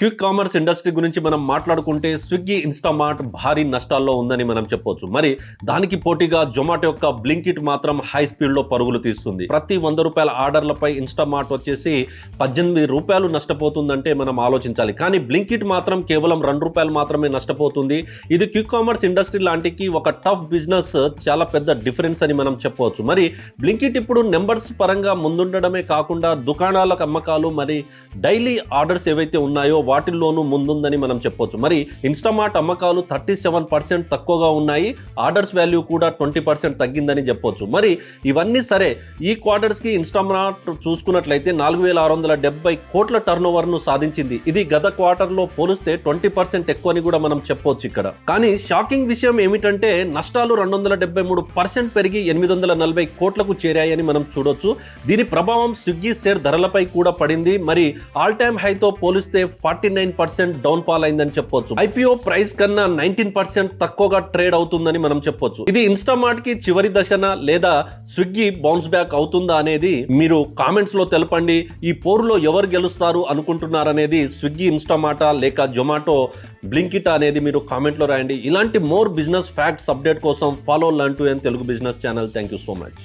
Quick commerce industry గురించి మనం మాట్లాడుకుంటే స్విగ్గీ, ఇన్స్టామార్ట్ భారీ నష్టాల్లో ఉందని మనం చెప్పొచ్చు. మరి దానికి పోటీగా జొమాటో యొక్క బ్లింకిట్ మాత్రం హై స్పీడ్లో పరుగులు తీస్తుంది. ప్రతి ₹100 ఆర్డర్లపై ఇన్స్టామార్ట్ వచ్చేసి ₹18 నష్టపోతుందంటే మనం ఆలోచించాలి. కానీ బ్లింకిట్ మాత్రం కేవలం ₹2 మాత్రమే నష్టపోతుంది. ఇది క్విక్ కామర్స్ ఇండస్ట్రీ లాంటికి ఒక టఫ్ బిజినెస్, చాలా పెద్ద డిఫరెన్స్ అని మనం చెప్పవచ్చు. మరి బ్లింకిట్ ఇప్పుడు నెంబర్స్ పరంగా ముందుండడమే కాకుండా దుకాణాలకు అమ్మకాలు, మరి డైలీ ఆర్డర్స్ ఏవైతే ఉన్నాయో వాటిల్లోనూ ముందుందని మనం చెప్పొచ్చు. మరి ఇన్స్టామార్ట్ అమ్మకాలు 37% తక్కువగా ఉన్నాయి, ఆర్డర్స్ వాల్యూ కూడా 20% తగ్గిందని చెప్పొచ్చు. మరి ఇవన్నీ సరే, ఈ క్వార్టర్స్కి ఇన్స్టామార్ట్ చూసుకున్నట్లయితే 4,670 కోట్ల టర్న్ ఓవర్ను సాధించింది. ఇది గత క్వార్టర్లో పోలిస్తే 20% ఎక్కువ అని కూడా మనం చెప్పొచ్చు ఇక్కడ. కానీ షాకింగ్ విషయం ఏమిటంటే నష్టాలు 273% పెరిగి 840 కోట్లకు చేరాయని మనం చూడొచ్చు. దీని ప్రభావం స్విగ్గీ షేర్ ధరలపై కూడా పడింది. మరి ఆల్ టైమ్ హైతో పోలిస్తే 49% డౌన్ ఫాల్ అయిందని చెప్పొచ్చు. ఐపీఓ ప్రైస్ కన్నా 19% తక్కువగా ట్రేడ్ అవుతుందని మనం చెప్పొచ్చు. ఇది ఇన్స్టామార్ట్ కి చివరి దశన లేదా స్విగ్గీ బౌన్స్ బ్యాక్ అవుతుందా అనేది మీరు కామెంట్స్ లో తెలపండి. ఈ పోరులో ఎవరు గెలుస్తారు అనుకుంటున్నారనేది స్విగ్గీ, ఇన్స్టామార్టా లేక జొమాటో, బ్లింకిట్ అనేది మీరు కామెంట్ లో రాయండి. ఇలాంటి మోర్ బిజినెస్ ఫ్యాక్ట్స్ అప్డేట్ కోసం follow learn to earn Telugu business channel. Thank you so much.